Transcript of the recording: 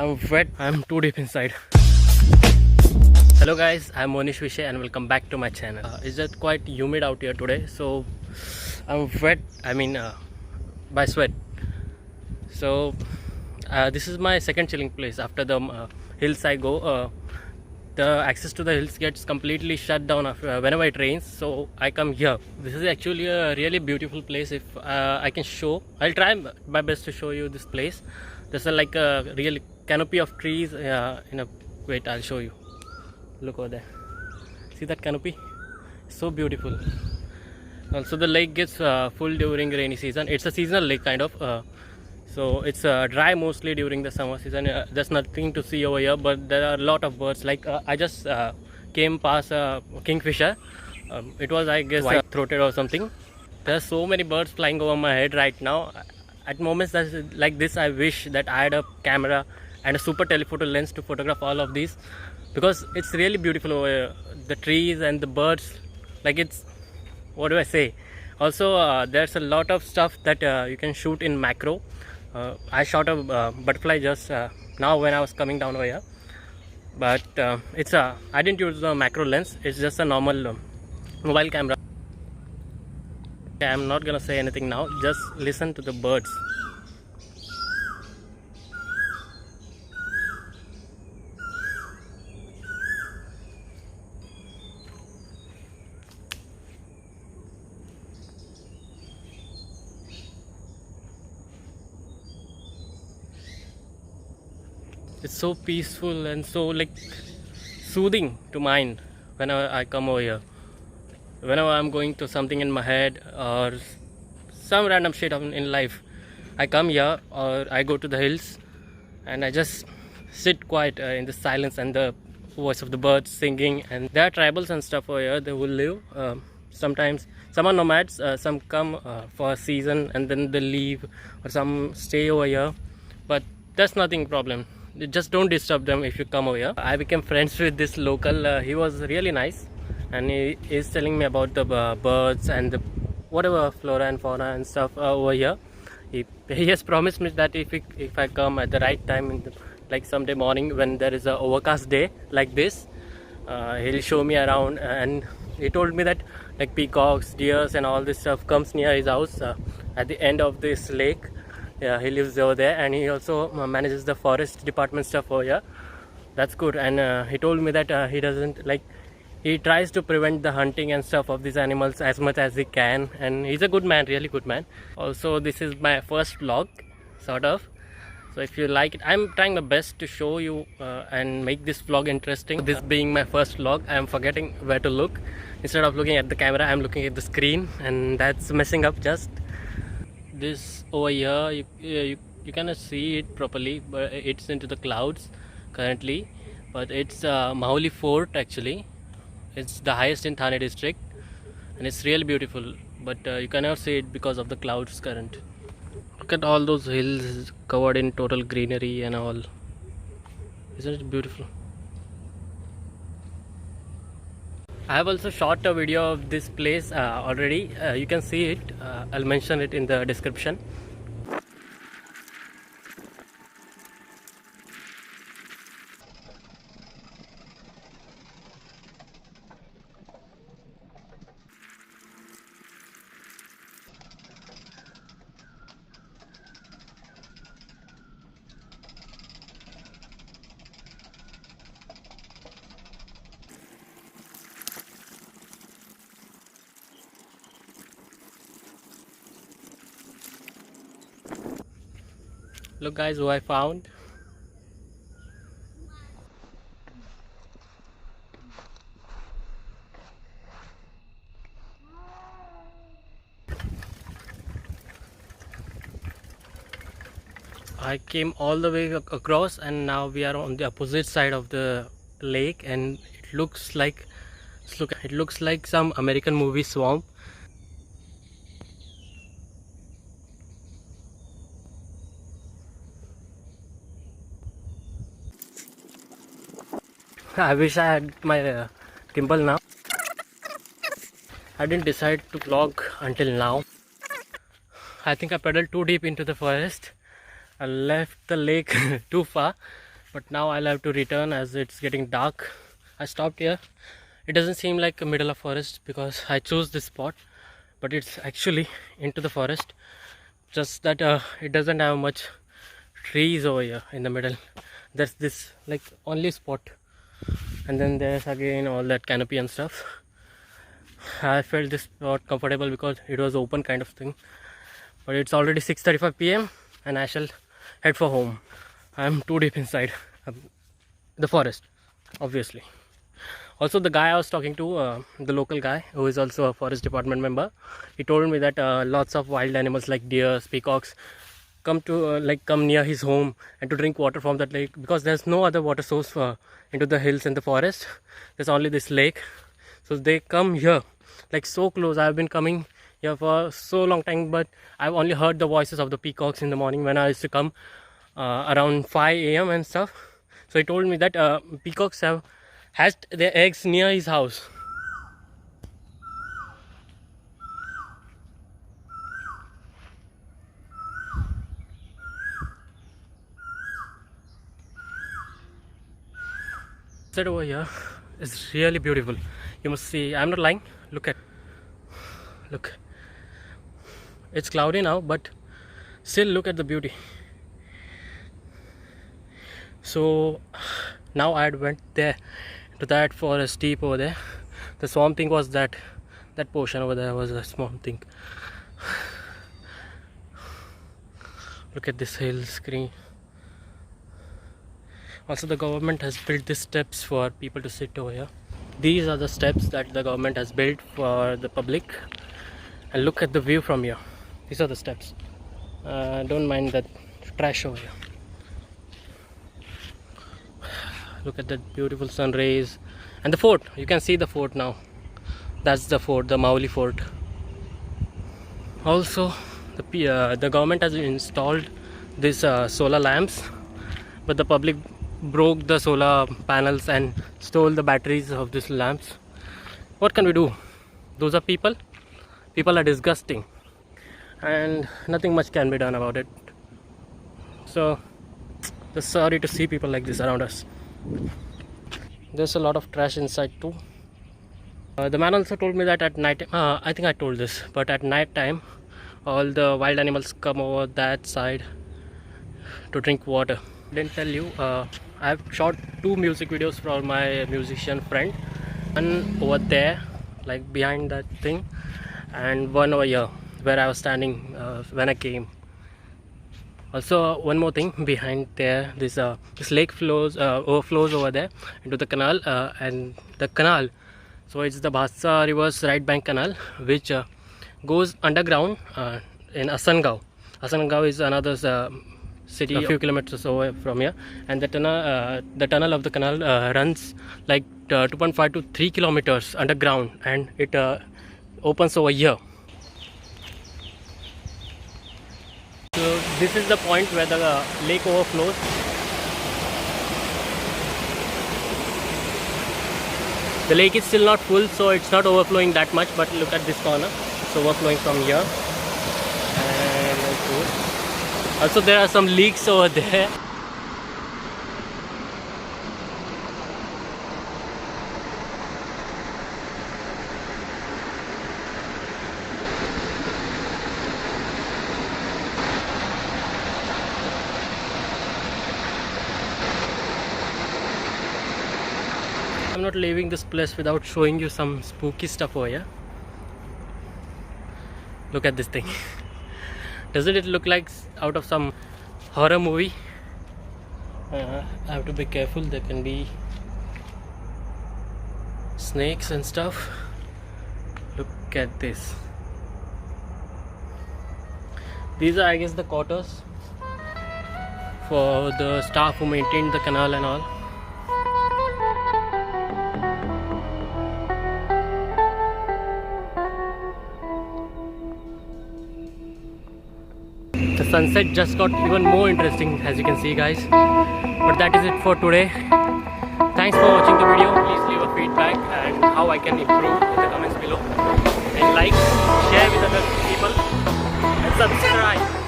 I'm wet. I'm too deep inside. Hello guys, I'm Monish Vishay and welcome back to my channel. It's just quite humid out here today, so I'm wet. By sweat. So this is my second chilling place after the hills I go. The access to the hills gets completely shut down whenever it rains, so I come here. This is actually a really beautiful place. If I can show, I'll try my best to show you this place. There's like a real canopy of trees wait, I'll show you. Look over there, see that canopy? So beautiful. Also the lake gets full during rainy season. It's a seasonal lake kind of, so it's dry mostly during the summer season. There's nothing to see over here, but there are a lot of birds. Like I just came past a kingfisher. It was, I guess, white-throated or something. There are so many birds flying over my head right now. At moments like this, I wish that I had a camera and a super telephoto lens to photograph all of these, because it's really beautiful over here. The trees and the birds, like it's, what do I say? Also, there's a lot of stuff that you can shoot in macro. I shot a butterfly just now when I was coming down over here, but I didn't use the macro lens. It's just a normal mobile camera. I'm not gonna say anything now, just listen to the birds. It's so peaceful and so like soothing to mind whenever I come over here. Whenever I'm going to something in my head or some random shit in life, I come here or I go to the hills and I just sit quiet in the silence and the voice of the birds singing. And there are tribals and stuff over here. They will live. Sometimes some are nomads. Some come for a season and then they leave, or some stay over here. But that's nothing problem. Just don't disturb them if you come over here. I became friends with this local. He was really nice, and he is telling me about the birds and the whatever flora and fauna and stuff over here. He has promised me that if I come at the right time, like someday morning when there is a overcast day like this, he'll show me around. And he told me that like peacocks, deers and all this stuff comes near his house at the end of this lake. Yeah, he lives over there, and he also manages the forest department stuff over here. That's good. And he told me that he doesn't like, he tries to prevent the hunting and stuff of these animals as much as he can, and he's a good man, really good man. Also, this is my first vlog, sort of, so if you like it, I'm trying my best to show you and make this vlog interesting. This being my first vlog, I'm forgetting where to look. Instead of looking at the camera, I'm looking at the screen, and that's messing up just. This over here, you cannot see it properly, but it's into the clouds currently. But it's Maholi Fort actually. It's the highest in Thane district, and it's really beautiful. But you cannot see it because of the clouds current. Look at all those hills covered in total greenery and all. Isn't it beautiful? I have also shot a video of this place already. You can see it. I'll mention it in the description. Look guys, who I found. I came all the way across, and now we are on the opposite side of the lake, and it looks like some American movie swamp. I wish I had my gimbal now. I didn't decide to vlog until now. I think I pedaled too deep into the forest. I left the lake too far. but now I'll have to return as it's getting dark. I stopped here. It doesn't seem like a middle of forest because I chose this spot, but it's actually into the forest. Just that it doesn't have much trees over here in the middle. There's this like only spot, and then there's again all that canopy and stuff. I felt this spot comfortable because it was open kind of thing. But it's already 6:35 p.m. and I shall head for home. I'm too deep inside the forest, obviously. Also, the guy I was talking to, the local guy who is also a forest department member, he told me that lots of wild animals like deer, peacocks come to come near his home and to drink water from that lake because there's no other water source into the hills and the forest. There's only this lake, so they come here like so close. I've been coming here for so long time, but I've only heard the voices of the peacocks in the morning when I used to come around 5 a.m. and stuff. So he told me that peacocks have hatched their eggs near his house. Set over here is really beautiful. You must see. I'm not lying. Look. It's cloudy now, but still look at the beauty. So now I went there to that forest deep over there. The swamp thing was that portion over there was a swamp thing. Look at this hill screen. Also, the government has built these steps for people to sit over here. These are the steps that the government has built for the public. And look at the view from here. These are the steps. Don't mind that trash over here. Look at that beautiful sun rays. And the fort. You can see the fort now. That's the fort, the Mauli fort. Also, the government has installed these solar lamps. But the public broke the solar panels and stole the batteries of these lamps. What can we do? Those are people. People are disgusting, and nothing much can be done about it. So just sorry to see people like this around us. There's a lot of trash inside too. The man also told me that at night, I think I told this, but at night time all the wild animals come over that side to drink water. Didn't tell you, I've shot 2 music videos for my musician friend. One over there, like behind that thing, and one over here where I was standing when I came. Also, one more thing behind there, this lake overflows over there into the canal, and the canal, so it's the Bhasa River's right bank canal, which goes underground in Asangao. Asangao is another city a few kilometers away from here, and the tunnel of the canal runs like 2.5 to 3 kilometers underground, and it opens over here. So this is the point where the lake overflows. The lake is still not full, so it's not overflowing that much, but look at this corner. It's overflowing from here. And also there are some leaks over there. I'm not leaving this place without showing you some spooky stuff over here. Look at this thing. Doesn't it look like out of some horror movie? I have to be careful. There can be snakes and stuff. Look at this. These are, I guess, the quarters for the staff who maintained the canal and all. The sunset just got even more interesting, as you can see, guys. But that is it for today. Thanks for watching the video. Please leave a feedback and how I can improve in the comments below. And like, share with other people, and subscribe.